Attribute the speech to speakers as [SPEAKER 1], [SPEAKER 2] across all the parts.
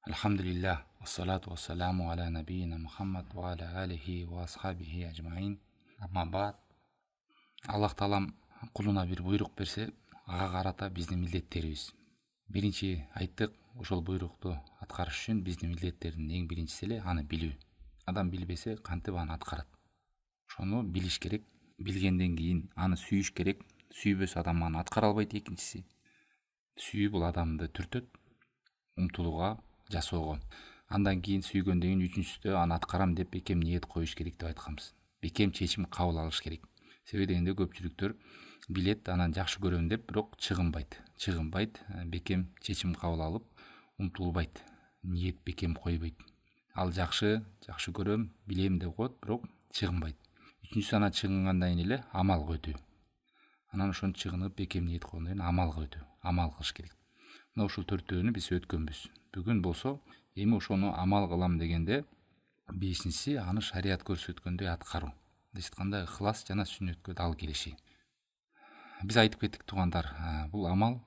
[SPEAKER 1] Alhamdulillah, wassalatu wassalamu ala nabiyina Muhammad wa ala alihi wa ashabihi ajmain. Amma баъд, Аллах Таалам кулуна бир буйрук берсе, ага карата биздин милдеттерибиз. Биринчи айттык, ошол буйрукту аткарыш үчүн биздин милдеттердин эң биринчиси эле аны билүү. Адам билбесе кантип аны аткарат? Ошону билиш керек. Билгенден кийин аны сүйүш керек. Сүйбөсө адам аны аткара албайт. Экинчиси, сүйүү бул адамды түртөт, умтулууга, жасоого. Андан кийин сүйгөндөн кийин үчүнчүсү аны аткарам деп бекем ниет коюш керек деп айтканбыз. Бекем чечим кабыл алыш керек. Себеби дегенде көпчүлүктөр билет, анан жакшы көрөм деп, бирок чыгынбайт, бекем чечим кабыл алып, умтулбайт, ниет бекем койбойт. Ал жакшы көрөм, билем деп коет, бирок чыгынбайт. Үчүнчүсү, анан чыгынгандан кийин эле амалга өтүү. Анан ошону чыгынып бекем ниет койгондон кийин амалга өтүү, амал кылыш керек. Мына ушул төртөөнү биз өткөнбүз. Бүгүн болсо эми ошону амал кылам дегенде, бешинчиси аны шарият көрсөткөндөй аткаруу. Мындайча айтканда, ыхлас жана сүннөткө дал келиши. Биз айтып кеттик туугандар, бул амал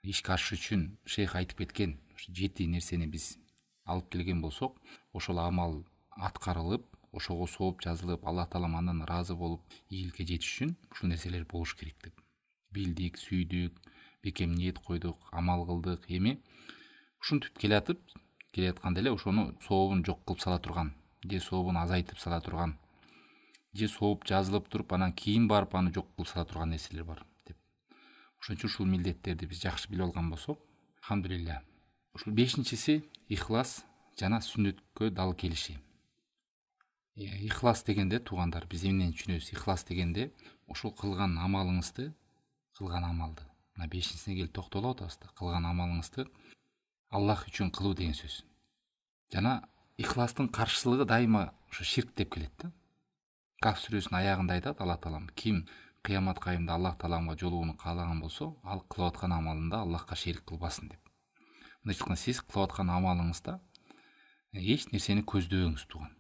[SPEAKER 1] ишке ашыш үчүн шейх айтып кеткен 7 нерсени биз алып келген болсок, ошол амал аткарылып, ошого сооп жазылып, Аллах Таалам андан ыраазы болуп, ийгиликке жетиш үчүн ушул нерселер болуш керек деп. Билдик, сүйдүк, бекем ниет койдук, амал кылдык. Эми ушинтип келатканда эле ошону сообун жок кылып сала турган, же сообун азайтып сала турган, же сооп жазылып туруп, анан кийин барып аны жок кылып сала турган нерселер бар деп. Ошон үчүн ушул милдеттерди биз жакшы билип алган болсок, алхамдулилля. Ушул бешинчиси ихлас жана сүннөткө дал келиши. Ихлас дегенде туугандар, биз эмнени түшүнөбүз? Ихлас дегенде ошол кылган амалды, мына бешинчисине келип токтолуп атабыз да, кылган амалыңызды Аллах үчүн кылуу деген сөз. Жана ихластын каршылыгы дайыма ошо ширк деп келет да. Каф сүрөсүнүн аягында айтат Аллах Таалам: ким кыямат кайымда Аллах Тааламга жолугууну каалаган болсо, ал кылып аткан амалында Аллахка шерик кылбасын деп. Мындайча айтканда, сиз кылып аткан амалыңызда эч нерсени көздөбөңүз тууган.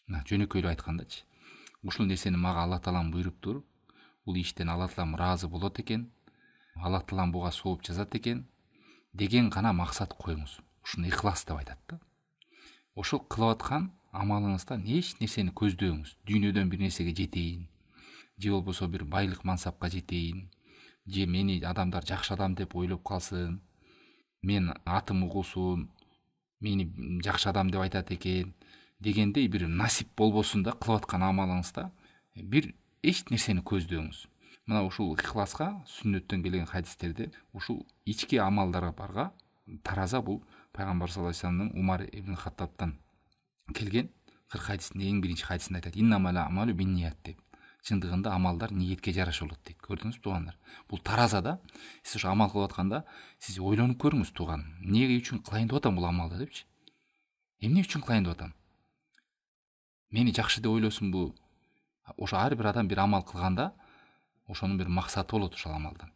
[SPEAKER 1] Жөнөкөйлүп айткандачы, ушул нерсени мага Аллах Таалам буйруптур, бул иштен Аллах Таалам ыраазы болот экен, Аллах Таалам буга сооп жазат экен деген гана максат коюңуз. Ушуну ихлас деп айтат да. Ошол кылып аткан амалыңыздан эч нерсени көздөбөңүз. Дүйнөдөн бир нерсеге жетейин, же болбосо бир байлык мансапка жетейин, же мени адамдар жакшы адам деп ойлоп калсын, мен атым угулсун, мени жакшы адам деп айтат экен дегендей бир насип болбосун да, кылып аткан амалыңызда бир эч нерсени көздөбөңүз. Мына ушул ихласка сүннөттөн келген хадистерде ушул ички амалдарга барга тараза, бул пайгамбар саллаллаху алейхи вассаламдын Умар ибн Хаттабтан келген 40 хадисинде эң биринчи хадисинде айтат: иннамал амалу бинният деп. Чындыгында амалдар ниетке жараша болот дейт. Көрдүңүзбү туугандар? Бул таразада сиз ошо амал кылып атканда сиз ойлонуп көрүңүз тууган. Эмне үчүн кылайын деп атам бул амалды депчи? Эмне үчүн кылайын деп атам? Мени жакшы деп ойлосунбу? Ошо ар бир адам бир амал кылганда ошонун бир максаты болот ошол амалдан.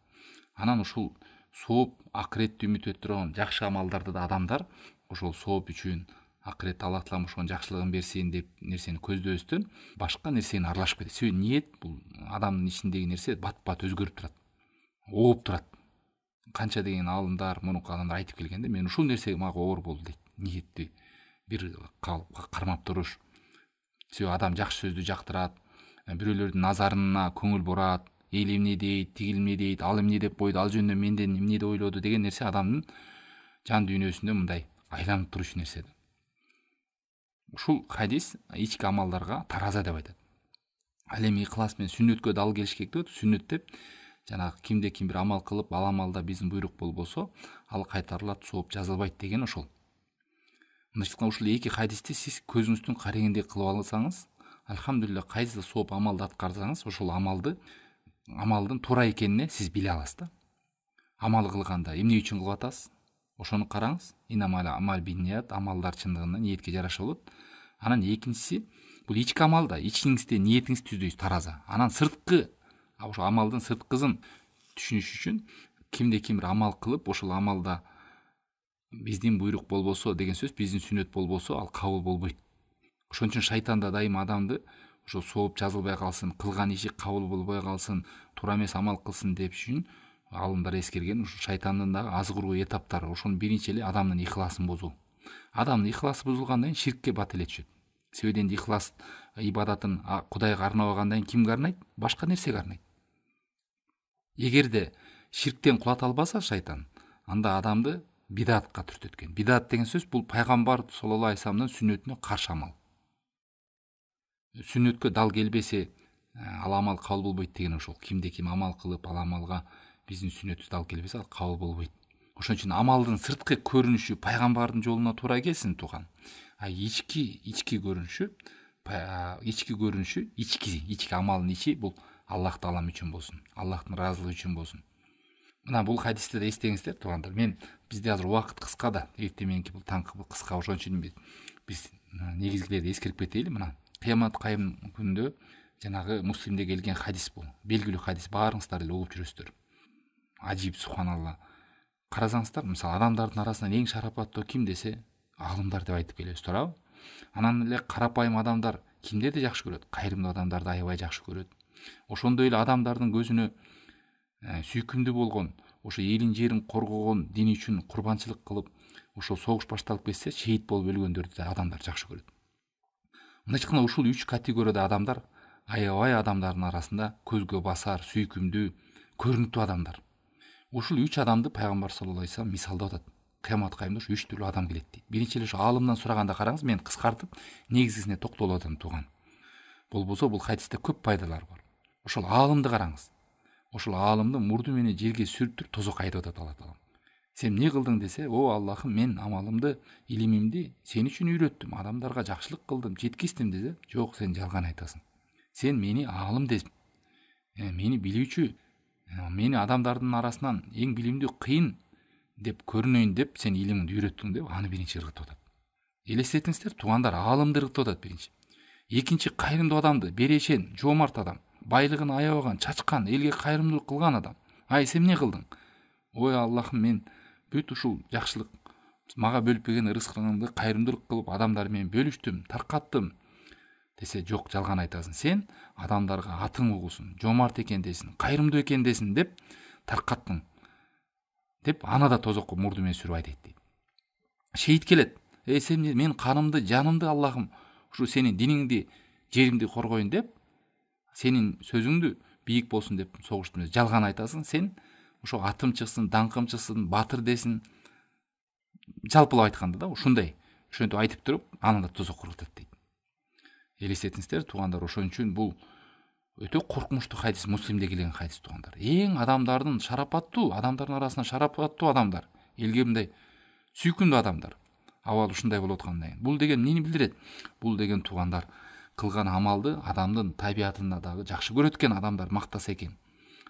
[SPEAKER 1] Анан ушул сооп, акыретти үмүт өттүргөн жакшы амалдарды да адамдар ошол сооп үчүн, акырет Аллах Таалам ошонун жакшылыгын берсин деп нерсени көздөбөстөн башка нерсени аралашып кетет. Себеби ниет бул адамдын ичиндеги нерсе бат-бат өзгөрүп турат, ооп турат. Канча деген алымдар, мурунку адамдар айтып келгенде, мен ушул нерсе мага оор болду дейт. Ниетти бир калыпка кармап туруш. Себеби адам жакшы сөздү жактырат, бирөөлөрдүн назарына көңүл бурат, эл эмне дейт, тигил эмне дейт, ал эмне деп койду, ал жөнүндө менден эмне деп ойлоду деген нерсе адамдын жан дүйнөсүндө мындай айланып туруш нерсе. Ушул хадис ички амалдарга тараза деп айтат. Ал эми ихлас менен сүннөткө дал келиш керек деп, сүннөт деп жанагы кимде ким бир амал кылып, ал амалда биздин буйрук болбосо, ал кайтарылат, сооп жазылбайт деген ошол. Мындайча айтканда, ушул эки хадисти сиз көзүңүздүн карегиндей кылып алсаңыз, алхамдулилля, кайсы сооп амалды аткарсаңыз, ошол амалдын туура экенине сиз биле аласыз да. Амал кылганда эмне үчүн кылып атасыз? Ошону караңыз. Инамал амал бинният, амалдар чындыгында ниетке жараша болот. Анан экинчиси, бул ички амалда ичиңизде ниетиңиз түздөйсүз, тараза. Анан сырткы, ошо амалдын сырткысын түшүнүш үчүн кимде ким бир амал кылып, ошол амалда биздин буйрук болбосо деген сөз, биздин сүннөт болбосо, ал кабыл болбойт. Ошон үчүн шайтан да дайыма адамды ошо сооп жазылбай калсын, кылган иши кабыл болбой калсын, туура эмес амал кылсын деп үчүн алымдар эскерген. Ушу шайтандын дагы азгыруу этаптары. Ошонун биринчи эле адамдын ихласын бузуу. Адамдын ыхласы бузулгандан кийин ширкке бат эле түшөт. Себеби энди ыхлас ибадатын Кудайга арнабагандан кийин кимге арнайт? Башка нерсеге арнайт. Эгерде ширктен кулата албаса шайтан, анда адамды бидатка түртөт экен. Бидат деген сөз бул пайгамбар саллаллаху алейхи вассаламдын сүннөтүнө каршы амал. Сүннөткө дал келбесе ал амал кабыл болбойт деген ошол. Кимде ким амал кылып, ал амалга биздин сүннөтүбүз дал келбесе ал кабыл болбойт. Ошон үчүн амалдын сырткы көрүнүшү пайгамбардын жолуна туура келсин туган. Ички көрүнүшү, ички амалдын ичи бул Аллах таалам үчүн болсун, Аллахтын ыраазылыгы үчүн болсун. Мына бул хадисте да эстеңиздер туугандар. Бизде азыр убакыт кыска да, эртең мененки бул таңкы кыска, ошон үчүн биз негизгилерди эскерип кетели. Мына Кыямат кайым күндө жанагы Муслимде келген хадис бул. Белгилүү хадис, баарыңыздар эле угуп жүрөсүздөр. Ажип, субханалла. Карасаңыздар, мисалы адамдардын арасынан эң шарапаттуу ким десе, аалымдар деп айтып келебиз, туурабы? Анан эле карапайым адамдар кимдерди жакшы көрөт? Кайрымдуу адамдарды аябай жакшы көрөт. Ошондой эле адамдардын көзүнө сүйкүмдүү болгон, ошо элин жерин коргогон, дин үчүн курбанчылык кылып, ошол согуш башталып кетсе, шейит болуп өлгөндөрдү да адамдар жакшы көрөт. Мындайча айтканда ушул 3 категорияда адамдар аябай адамдардын арасында көзгө басар, сүйкүмдүү, көрүнүктүү адамдар. Ушул 3 адамды пайгамбар саллаллаху алейхи вассалам мисалдап атат. Кыямат кайымда ушу 3 түрлүү адам келет дейт. Биринчи эле ушу аалымдан сураганда караңыз, мен кыскартып негизисине токтолуп атам туган. Болбосо бул хадисте көп пайдалар бар. Ошол аалымды караңыз. Ошол аалымды мурду менен жерге сүрүп туруп тозок айтып атат Алла таалам. Сен эмне кылдың десе, о Аллахым, мен амалымды, илимимди сен үчүн үйрөттүм, адамдарга жакшылык кылдым, жеткиздим десе, жок, сен жалган айтасың. Сен мени аалым деп, мени билүүчү, мени адамдардын арасынан эң билимдүү кыйын деп көрүнөйүн деп сен илимиңди үйрөттүң деп аны биринчи ыргытып атат. Элестетиңиздер, туугандар, аалымды ыргытып атат биринчи. Экинчи кайрымдуу адамды, берешен, жоомарт адам, байлыгын аябаган, чачкан, элге кайрымдуулук кылган адам. Ай, сен эмне кылдың? Ой Аллахым, мен бүт ушул жакшылык мага бөлүп берген ырыскыңды кайрымдуулук кылып адамдар менен бөлүштүм, таркаттым десе, жок, жалган айтасың. Сен адамдарга атың угулсун, жоомарт экендесин, кайрымдуу экендесин деп таркаттың. Деп аны да тозокко мурду менен сүрүп айтат дейт. Шейит келет. Сен мен канымды, жанымды Аллахым, ушу сенин диниңди, жеримди коргоюн деп, сенин сөзүңдү бийик болсун деп согуштум. Жалган айтасың. Сен ошо атым чыксын, даңкым чыксын, батыр десин, жалпылап айтканда да ушундай. Ошентип айтып туруп, аны да тозокко ыргытат дейт. Элестетиңиздер, туугандар, ошон үчүн бул өтө коркунучтуу хадис, Муслимде келген хадис, туугандар. Эң адамдардын шарапаттуу, адамдардын арасында шарапаттуу адамдар, элге мындай сүйкүмдүү адамдар. Абал ушундай болуп аткандан кийин. Бул деген эмнени билдирет? Бул деген, туугандар, кылган амалды адамдын табиятында дагы жакшы көрөт экен, адамдар мактаса экен.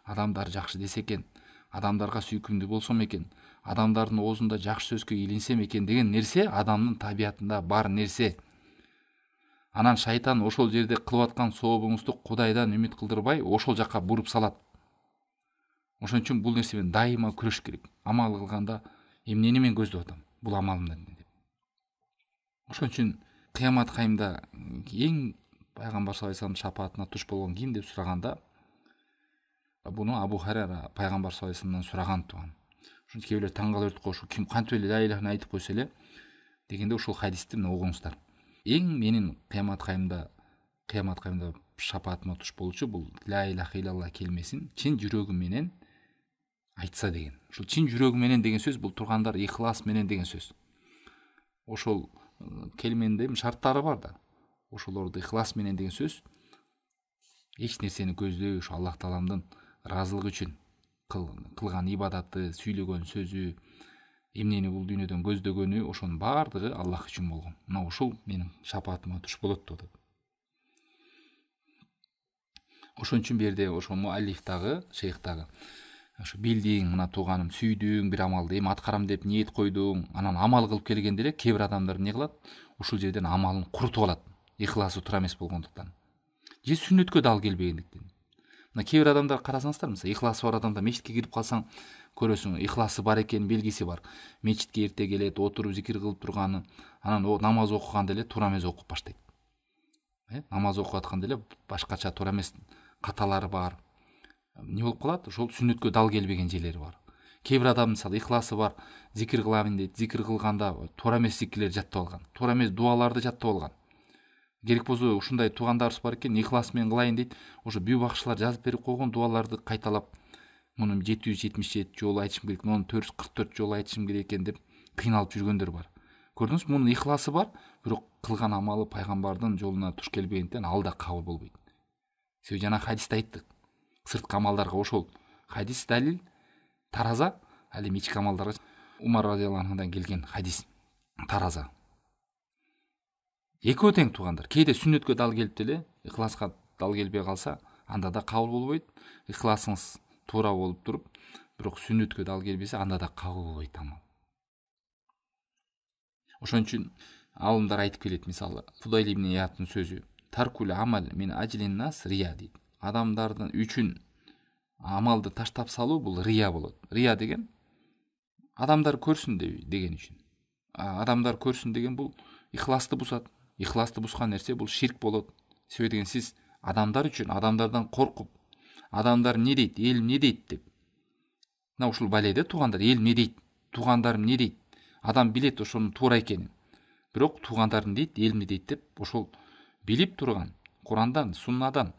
[SPEAKER 1] Адамдар жакшы десе экен, адамдарга сүйкүмдүү болсом экен, адамдардын оозунда жакшы сөзгө илинсем экен деген нерсе адамдын табиятында бар нерсе. Анан шайтан ошол жерде кылып аткан сообуңузду Кудайдан үмүт кылдырбай, ошол жакка буруп салат. Ошон үчүн бул нерсе менен дайыма күрөш керек. Амал кылганда эмнени мен көздөп атам? Бул амалымдан деп. Ошон үчүн Кыямат кайымда эң пайгамбар саллаллаху алейхи вассалам шапаатына туш болгон ким деп сураганда, буну Абу Хурайра пайгамбар саллаллаху алейхи вассаламдан сураган туган. Ошон кээ бирлер таң кала берет, ошо ким кантип эле ла илаха айтып койсо эле дегенде ушул хадисти мына угуңуздар. Эң менин кыямат кайымда шапаатыма туш болчу бул ла илаха илlallah келмесин чын жүрөгү менен айтса деген. Ушул чын жүрөгү менен деген сөз бул, тургандар, ихлас менен деген сөз. Ошол келменин шарттары бар да. Ошолорду ихлас менен деген сөз эч нерсени көздөй, ушу Аллах тааламдын ыраазылыгы үчүн кылган ибадаты, сүйлөгөн сөзү, эмнени бул дүйнөдөн көздөгөнү, ошонун баардыгы Аллах үчүн болгон. Мына ушул менин шапаатыма туш болот деп атат. Ошон үчүн берде ошо муаллиф дагы, шейх дагы, ошо билдиң, мына тууганым, сүйдүң бир амалды, эми аткарам деп ниет койдуң, анан амал кылып келгенде эле кээ бир адамдар эмне кылат? Ушул жерден амалын курутуп алат, ихласы туура эмес болгондуктан. Же сүннөткө дал келбегендиктен. Мына кээ бир адамдар карасаңыздар, мисалы ихласы бар адамдар мечитке кирип калсаң, көрөсүң, ихласы бар экен, белгиси бар. Мечитке эрте келет, отуруп зикир кылып турганы, анан намаз окуганда эле туура эмес окуп баштайт. Намаз окуп атканда эле башкача туура эмес каталары бар. Не болуп калат? Ошол сүннөткө дал келбеген жерлери бар. Кээ бир адам мисалы ихласы бар, зикир кылабын дейт, зикир кылганда туура эмес зикирлерди жаттап алган, туура эмес дуаларды жаттап алган. Керек болсо ушундай туугандарыбыз бар экен, ихлас менен кылайын дейт, ошо бүү бакчылар жазып берип койгон дуаларды кайталап, муну 777 жолу айтышым керек, муну 444 жолу айтышым керек экен деп кыйналып жүргөндөр бар. Көрдүңүзбү, мунун ихласы бар, бирок кылган амалы пайгамбардын жолуна туш келбегенден ал да кабыл болбойт. Себеби жана хадисте айттык, сырткы амалдарга ошол хадис далил, тараза, ал эми ички амалдарга Умар радиаллаху анхудан келген хадис, тараза. Экөө тең туугандар. Кээде сүннөткө дал келип деле, ихласка дал келбей калса, анда да кабыл болбойт. Ихласыңыз туура болуп туруп, бирок сүннөткө дал келбесе, анда да кабыл болбойт амал. Ошон үчүн алымдар айтып келет, мисалы, Фудайл ибн Ияттын сөзү, таркул амал мин ажлин нас рия дейт. Адамдардын үчүн амалды таштап салуу бул рия болот. Рия деген адамдар көрсүн деген үчүн. Адамдар көрсүн деген бул ихласты бусат. Ихласты бускан нерсе бул ширк болот. Себеби деген сиз адамдар үчүн, адамдардан коркуп, адамдар эмне дейт, эл эмне дейт деп. Мына ушул баледе туугандар, эл эмне дейт, туугандарым эмне дейт. Адам билет ошонун туура экенин. Бирок туугандарым дейт, эл эмне дейт деп, ошол билип турган, Курандан, Суннадан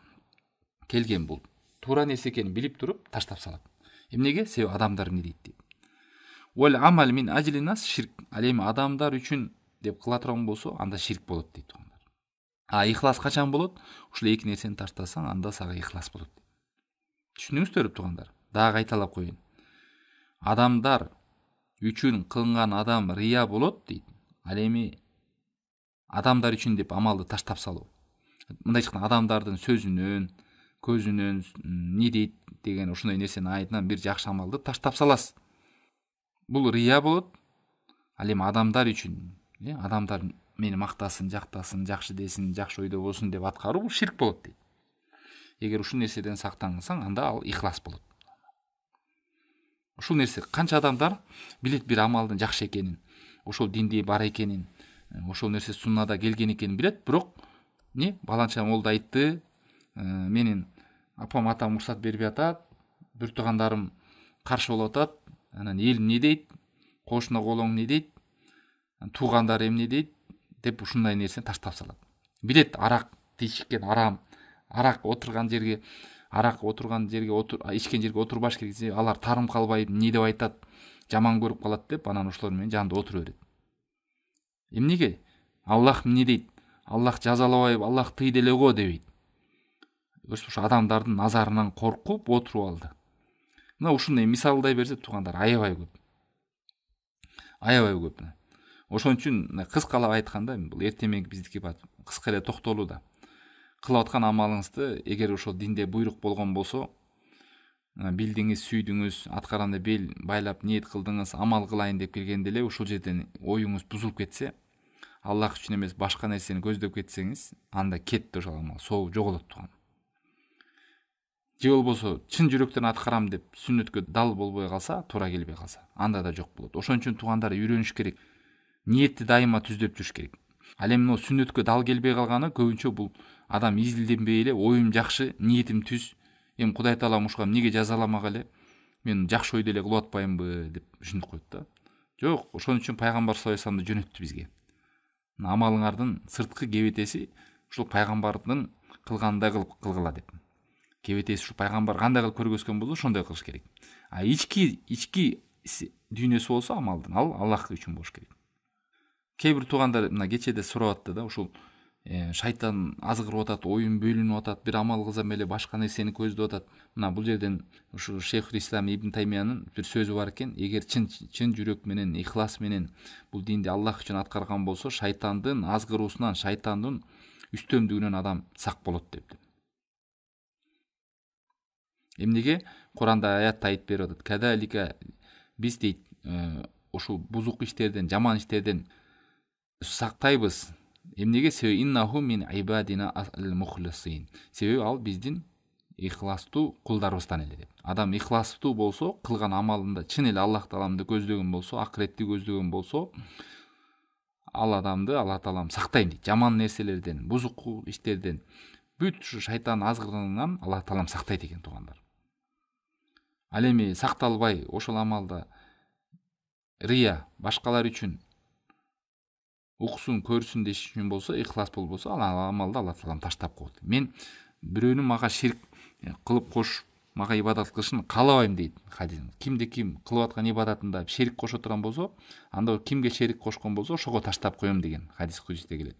[SPEAKER 1] келген бул туура нерсе экенин билип туруп таштап салат. Эмнеге? Себеби адамдар эмне дейт деп. Уал амал мин ажли нас ширк. Ал эми адамдар үчүн деп кыла турган болсо, анда ширк болот дейт туугандар. Ихлас качан болот? Ушул эки нерсени таштасаң, анда сага ихлас болот. Түшүндүңүздөр туугандар? Дагы кайталап коеюн. Адамдар үчүн кылган адам рия болот дейт. Ал эми адамдар үчүн деп амалды таштап салуу. Мындайча айтканда адамдардын сөзүнөн, көзүнөн не дейт деген ушундай нерсени айынан бир жакшы амалды таштап саласыз. Бул рия болот. Ал эми адамдар үчүн, адамдар мени мактасын, жактасын, жакшы десин, жакшы ойдо болсун деп аткаруу бул ширк болот дейт. Эгер ушул нерседен сактансаң, анда ал ихлас болот. Ушул нерсе канча адамдар билет бир амалдын жакшы экенин, ошол динде бар экенин, ошол нерсе суннада келген экенин билет, бирок баланча молда айтты, менин апам атам уруксат бербей атат, бир туугандарым каршы болуп атат, анан эл эмне дейт, кошуна колоң эмне дейт, туугандар эмне дейт деп ушундай нерсени таштап салат. Билет арак ичкен арам, арак отурган жерге ичкен жерге отурбаш керек, алар тарым калбай эмне деп айтат, жаман көрүп калат деп, анан ошолор менен жанында отура берет. Эмнеге? Аллах эмне дейт? Аллах жазалабайбы, Аллах тыйды эле го дебейт. Ошо адамдардын назарынан коркуп отуруп алды. Мына ушундай мисалдай берсе туугандар аябай көп. Аябай көп. Ошон үчүн кыскалап айтканда, бул эртең мененки биздики кыска эле токтолуу да. Кылып аткан амалыңызды эгер ошол динде буйрук болгон болсо, билдиңиз, сүйдүңүз, аткаранда бел байлап ниет кылдыңыз, амал кылайын деп келгенде эле ушул жерден оюңуз бузулуп кетсе, Аллах үчүн эмес башка нерсени көздөп кетсеңиз, анда кетти ошол амал, соо жоголот турган. Же болбосо чын жүрөктөн аткарам деп сүннөткө дал болбой калса, туура келбей калса, анда да жок болот. Ошон үчүн туугандар үйрөнүш керек. Ниетти дайыма түздөп жүрүш керек. Ал эми сүннөткө дал келбей калганы көбүнчө бул адам изилденбей эле, оюм жакшы, ниетим түз, эми Кудай таала ушуга эмнеге жазаламак эле, мен жакшы ойдо эле кылып атпаймынбы деп түшүнүп коет да. Жок, ошон үчүн пайгамбар саллаллаху алейхи вассаламды жөнөттү бизге. Амалыңардын сырткы кебетеси ушул пайгамбардын кылгандай кылып кылгыла деп. Кебетеси ушул пайгамбар кандай кылып көргөзгөн болсо, ошондой кылыш керек. Ички дүйнөсү болсо амалдын, ал Аллах үчүн болуш керек. Кээ бир туугандар мына кечеде сурап атты да, ушул шайтан азгырып атат, оюн бөлүнүп атат, бир амал кылсам эле башка нерсени көздөп атат. Мына бул жерден ушу Шейхул Ислам Ибн Таймиянын бир сөзү бар экен, эгер чын жүрөк менен, ихлас менен бул динди Аллах үчүн аткарган болсо, шайтандын азгыруусунан, шайтандын үстөмдүгүнөн адам сак болот деп. Эмнеге? Куранда аятта айтып берип атат. Кадалика биз дейт, ушул бузук иштерден, жаман иштерден сактайбыз. Эмнеге? Себеби иннаху мин ибадина ал-мухлисин. Себеби ал биздин ихластуу кулдарыбыздан эле деп. Адам ихластуу болсо, кылган амалында чын эле Аллах тааламды көздөгөн болсо, акыретти көздөгөн болсо, ал адамды Аллах таалам сактайм дейт. Жаман нерселерден, бузук иштерден, бүт ушу шайтан азгырыгынан Аллах таалам сактайт экен туугандар. Ал эми сакталбай ошол амалда рыя башкалар үчүн уксун көрсүн деш үчүн болсо, ыхлас болбосо, ал амалды Алла таалам таштап коет. Мен бирөөнүн мага ширк кылып кош, мага ибадат кылышын каалабайм дейт хадис. Кимде ким кылып аткан ибадатында шерик кошо турган болсо, анда кимге шерик кошкон болсо, ошого таштап коем деген хадис кудусте келет.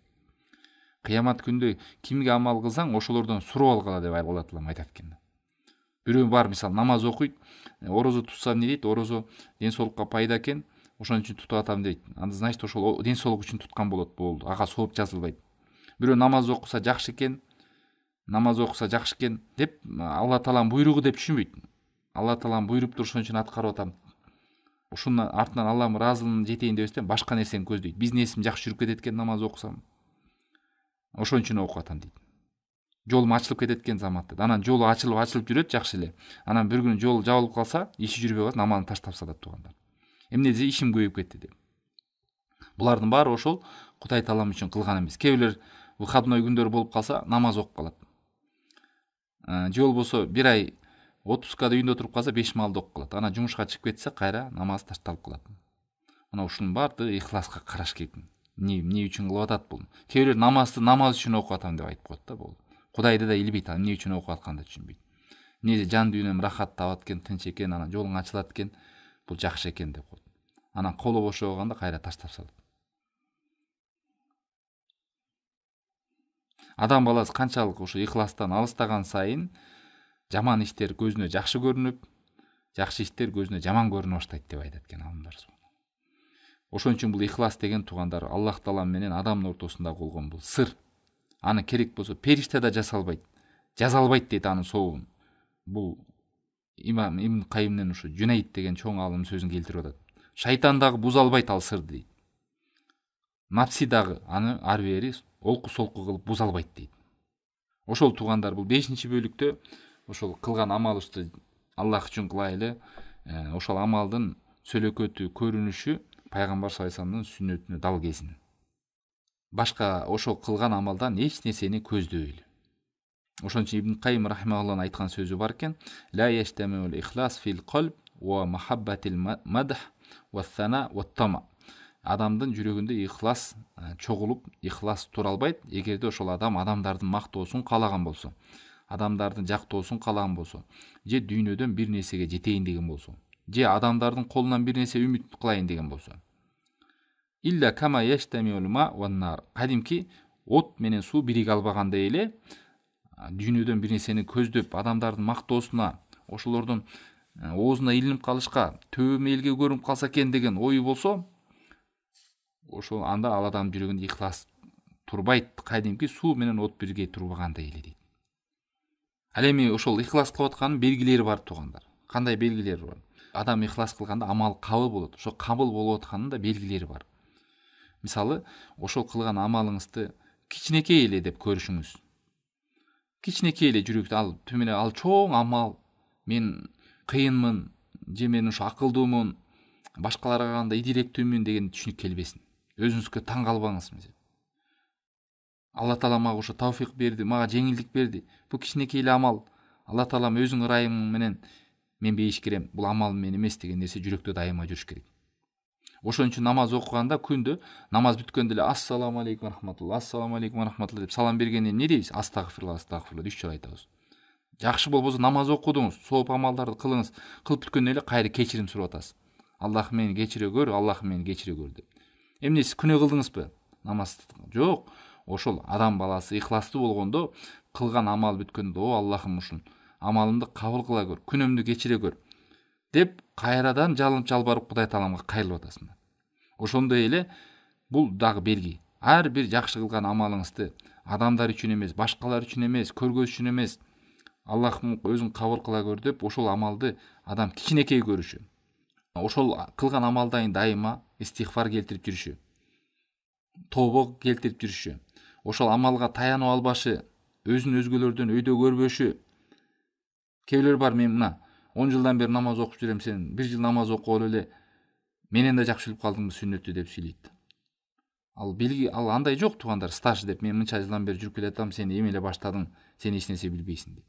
[SPEAKER 1] Кыямат күндө кимге амал кылсаң, ошолордон сурап алгыла деп Алла таалам айтат экен. Бирөө бар, мисалы, намаз окуйт, орозо тутса эмне дейт? Орозо ден соолукка пайда экен, ошон үчүн тутуп атам дейт. Анда значит ошол ден соолук үчүн туткан болот, болду. Ага сооп жазылбайт. Бирөө намаз окуса жакшы экен, деп Алла таалам буйругу деп түшүнбөйт. Алла таалам буйруптур, ошон үчүн аткарып атам. Ушунун артынан Аллахтын ыраазылыгына жетейин деп эстен башка нерсени көздөйт. Бизнесим жакшы жүрүп кетет экен намаз окусам, ошон үчүн окуп атам дейт. Жолум ачылып кетет экен заматта. Анан жолу ачылып жүрөт жакшы эле. Анан бир күнү жол жабылып калса, иши жүрбөй калат, намазын таштап салат туугандар. Эмне десе ишим көбөйүп кетти деп. Булардын баары ошол Кудай таалам үчүн кылган эмес. Кээ бирлер выходной күндөр болуп калса, намаз окуп калат. Же болбосо бир ай отпускада үйүндө туруп калса, 5 маалды окуп калат. Анан жумушка чыгып кетсе, кайра намаз ташталып калат. Мына ушунун баардыгы ихласка караш керек. Эмне үчүн кылып атат бул? Кээ бирлер намазды намаз үчүн окуп атам деп айтып коет да, бул. Кудайды да илбейт, эмне үчүн окуп атканды түшүнбөйт. Эмне жан дүйнөм рахат табат экен, тынч экен, анан жолуң ачылат экен, бул жакшы экен деп коет. Анан колу бошогонда кайра таштап салат. Адам баласы канчалык ушу ихластан алыстаган сайын жаман иштер көзүнө жакшы көрүнүп, жакшы иштер көзүнө жаман көрүнө баштайт деп айтат экен аалымдар. Ошон үчүн бул ихлас деген туугандар Аллах таалам менен адамдын ортосунда болгон бул сыр. Аны керек болсо периште да жаза албайт дейт анын сообун. Бул имам Ибн Кайымдын ушу Жүнейт деген чоң аалым сөзүн келтирип атат. Шайтан дагы буза албайт ал сырды дейт. Напси дагы аны ар бери олку солку кылып буза албайт дейт. Ошол туугандар бул 5-бөлүктө ошол кылган амалыбызды Аллах үчүн кылайлы. Ошол амалдын сөлөкөтү, көрүнүшү пайгамбар саллаллаху алейхи вассаламдын сүннөтүнө дал келсин. Башка ошол кылган амалдан эч нерсени көздөбөйлү. Ошон үчүн Ибн Кайым рахимахуллахтын айткан сөзү бар экен: "Ла яштамил ихлас фил калб ва махаббатил мадх ва сана ва тама." Адамдын жүрөгүндө ихлас чогулуп, ихлас тура албайт, эгерде ошол адам адамдардын мактоосун каалаган болсо, адамдардын жактоосун каалаган болсо, же дүйнөдөн бир нерсеге жетейин деген болсо, же адамдардын колунан бир нерсе үмүт кылайын деген болсо. Илля кама яштамил ма ва нар. Кадимки от менен суу бириге албагандай эле дүйнөдөн бир нерсени көздөп, адамдардын мактоосуна, ошолордун оозуна илинип калышка, төбөм элге көрүнүп калса экен деген ою болсо, ошол анда ал адамдын жүрөгүндө ихлас турбайт. Кадимки суу менен от бирге турбагандай эле дейт. Ал эми ошол ихлас кылып атканын белгилери бар туугандар. Кандай белгилери бар? Адам ихлас кылганда амал кабыл болот. Ошо кабыл болуп атканын да белгилери бар. Мисалы, ошол кылган амалыңызды кичинекей эле деп көрүшүңүз. Кичинекей эле жүрөктө ал чоң амал, мен кыйынмын, же мен ушу акылдуумун, башкаларга караганда идиректүүмүн деген түшүнүк келбесин. Өзүңүзгө таң калбаңыз. Алла таала мага ушу тавфик берди, мага жеңилдик берди. Бул кичинекей эле амал. Алла таалам өзүнүн ырайымы менен мен бейишкирем, бул амал мен эмес деген нерсе жүрөктө дайыма жүрүш керек. Ошон үчүн намаз окуганда күндө намаз бүткөндө эле ассаламу алейкум рахматулла, ассаламу алейкум рахматулла деп салам бергенде эмне дейбиз? Астагфирулла 3 жолу айтабыз. Жакшы болбосо намаз окудуңуз, сооп амалдарды кылыңыз. Кылып бүткөндөн эле кайра кечирим сурап атасыз. Аллах мени кечире көр, Аллах мени кечире көр деп. Эмне сиз күнөө кылдыңызбы? Намаз жок. Ошол адам баласы ихластуу болгондо кылган амал бүткөндө, о Аллахым ушун амалымды кабыл кыла көр, күнөөмдү кечире көр деп кайрадан жалынып жалбарып Кудай тааламга кайрылып атасың. Ошондой эле бул дагы белги. Ар бир жакшы кылган амалыңызды адамдар үчүн эмес, башкалар үчүн эмес, көргөз үчүн эмес, Аллахым өзүң кабыл кыла көр деп ошол амалды адам кичинекей көрүшү. Ошол кылган амалдайын дайыма истигфар келтирип жүрүшү, тобо келтирип жүрүшү, ошол амалга таянып албашы, өзүн өзгөлөрдөн өйдө көрбөшү. Кээ бар, мен мына 10 жылдан бери намаз окуп жүрөм, сен 1 жыл намаз окуп эле менен да жакшы билип калдыңбы сүннөттү деп сүйлөйт. Ал белги, ал андай жок туугандар, стаж деп мен мынча жылдан бери жүрүп келатам, сен эми эле баштадың, сен эч нерсе билбейсиң деп.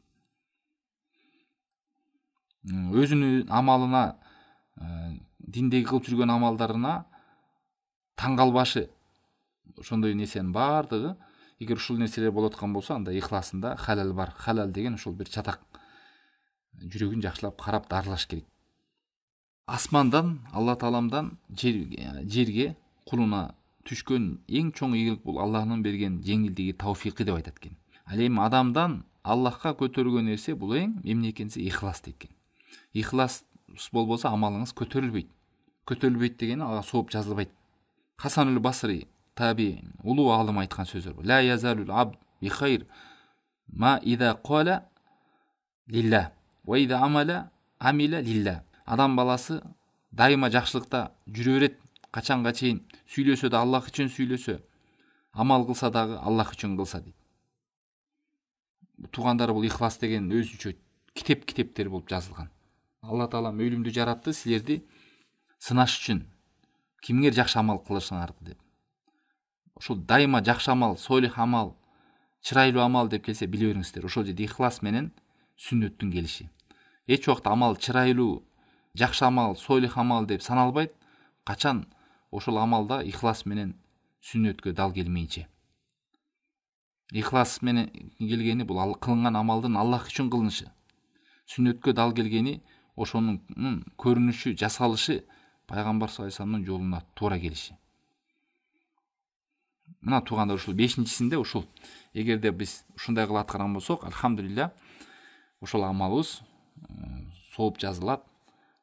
[SPEAKER 1] өзүнүн амалына, диндеги кылып жүргөн амалдарына таң калбашы, ошондой нерсенин баардыгы, эгер ушул нерселер болот аткан болсо, анда ихласында халал бар. Халал деген ушул бир чатак, жүрөгүн жакшылап карап дарылаш керек. Асмандан, Алла Тааламдан жерге кулуна түшкөн эң чоң ийгилик бул Аллахтын берген жеңилдиги, тауфики деп айтат экен. Ал эми адамдан Аллахка көтөргөн нерсе бул эмне экенсе ихлас дейт экен. Ихлас болбосо амалыңыз көтөрүлбөйт. Көтөрүлбөйт дегени ага сооп жазылбайт. Хасанул Басри таби улуу алым айткан сөздөр бар. Ла язалул абд би хайр ма иза кала лилла ва иза амила лилла. Адам баласы дайыма жакшылыкта жүрө берет, качанга чейин сүйлөсө да Аллах үчүн сүйлөсө, амал кылса дагы Аллах үчүн кылса дейт. Туугандар, бул ихлас деген өзүнчө китептер болуп жазылган. Алла Таалам өлүмдү жаратты силерди сынаш үчүн, кимиңер жакшы амал кылышыңарды деп. Ошол дайыма жакшы амал, солих амал, чырайлуу амал деп келсе биле бериңиздер, ошол жерде ихлас менен сүннөттүн келиши. Эч убакта амал чырайлуу, жакшы амал, солих амал деп саналбайт, качан ошол амалда ихлас менен сүннөткө дал келмейинче. Ихлас менен келгени бул кылынган амалдын Аллах үчүн кылынышы. Сүннөткө дал келгени ошонун көрүнүшү, жасалышы пайгамбар саллаллаху алейхи вассаламдын жолуна туура келиши. Мына туугандар, ушул 5-чисинде ушул эгерде биз ушундай кылып аткарган болсок, алхамдулилля, ошол амалыбыз сооп жазылат,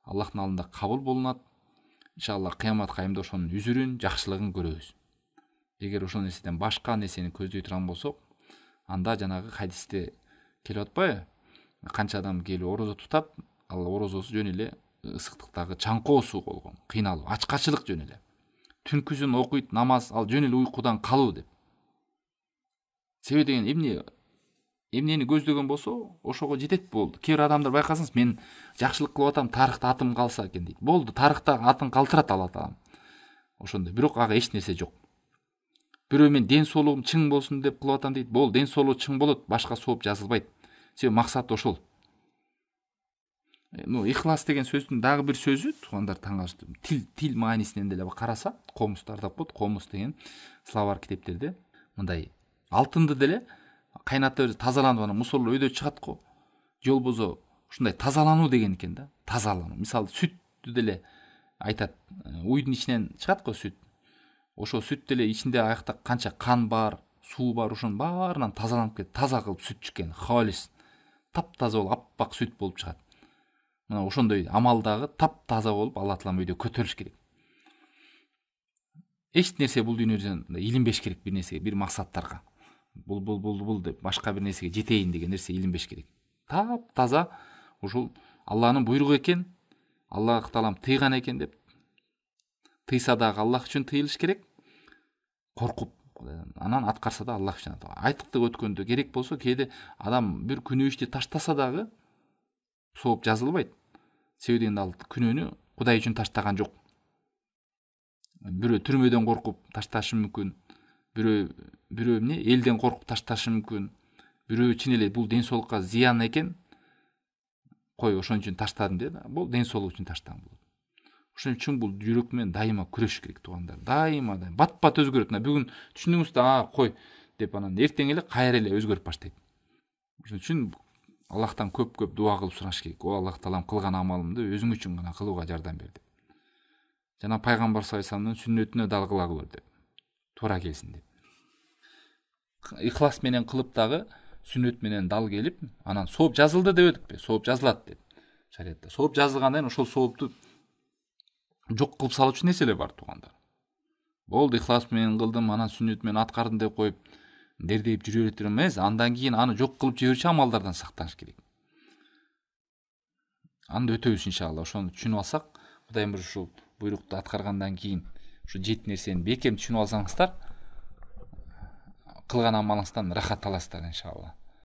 [SPEAKER 1] Аллахтын алдында кабыл болунат. Иншалла кыямат кайымда ошонун үзүрүн, жакшылыгын көрөбүз. Эгер ошол нерседен башка нерсени көздөй турган болсок, анда жанагы хадисте келип атпайбы? Канча адам келип орозо тутат, ал орозосу жөн эле ысыктыктагы чаңкоо суу болгон, кыйналуу, ачкачылык жөн эле. Түнкүсүн окуйт, намаз, ал жөн эле уйкудан калуу деп. Себеби деген эмнени көздөгөн болсо, ошого жетет болду. Кээ бир адамдар байкасаңыз, мен жакшылык кылып атам, тарыхта атым калса экен дейт. Болду, тарыхта атын калтырат Алла Таалам. Ошондой, бирок ага эч нерсе жок. Бирөө мен ден соолугум чың болсун деп кылып атам дейт. Болду, ден соолугу чың болот, башка сооп жазылбайт. Себеби максат ошол. Ихлас деген сөздүн дагы бир сөзү, туугандар, таң калыштым. Тил маанисинен деле караса, комустар деп коет. Комус деген словарь китептерде мындай алтынды деле кайнатып тазаланып, ана мусорлор өйдө чыгат го. Же болбосо ушундай тазалануу деген экен да. Тазалануу. Мисалы, сүттү деле айтат. Уйдун ичинен чыгат го сүт. Ошо сүт деле ичинде аякта канча кан бар, суу бар, ошонун баарынан тазаланып кетет. Таза кылып сүт чыккен, халис, таптаза болуп, аппак сүт болуп чыгат. Мына ошондой амалдагы таптаза болуп Алла Таалам өйдө көтөрүлүш керек. Эч нерсе бул дүйнөдөн илинбеш керек, бир нерсеге, бир максаттарга. Бул деп башка бир нерсеге жетейин деген нерсе илинбеш керек. Таптаза ушул Алланын буйругу экен, Аллах Таалам тыйган экен деп. Тыйса дагы Аллах үчүн тыйылыш керек. Коркуп, анан аткарса да Аллах үчүн. Айтыктык өткөндө керек болсо, кээде адам бир күнөө ишти таштаса дагы сооп жазылбайт. Себеби дегенде ал күнөөнү Кудай үчүн таштаган жок. Бирөө түрмөдөн коркуп ташташы мүмкүн. Бирөө эмне элден коркуп ташташы мүмкүн. Бирөө чын эле бул ден соолукка зыян экен, кой ошон үчүн таштадым деп, бул ден соолук үчүн таштаган болот. Ошон үчүн бул жүрөк менен дайыма күрөш керек, туугандар. Дайыма бат-бат өзгөрөт. Бүгүн түшүндүңүз, кой деп, анан эртең эле кайра эле өзгөрүп баштайт. Ошон үчүн Аллахтан көп дуа кылып сураш керек. О Аллах Таалам, кылган амалымды өзүң үчүн гана кылууга жардам бер деп. Жана пайгамбар саллаллаху алейхи вассаламдын сүннөтүнө дал кыла көр деп. Туура келсин деп. Ихлас менен кылып дагы сүннөт менен дал келип, анан сооп жазылды деп өтүппү. Сооп жазылат деп. Шариатта сооп жазылгандан ошол соопту жок кылып салуучу нерселер бар, туугандар. Болду, ихлас менен кылдым, анан сүннөт менен аткардым деп коюп дердейип жүрө берет эмес, андан кийин аны жок кылып жиберүүчү амалдардан сактаныш керек. Аны өтөбүз иншалла. Ошону түшүнүп алсак, Кудайым бир ушул буйрукту аткаргандан кийин ушу 7 нерсени бекем түшүнүп алсаңыздар, кылган амалыңыздан рахат аласыздар иншалла.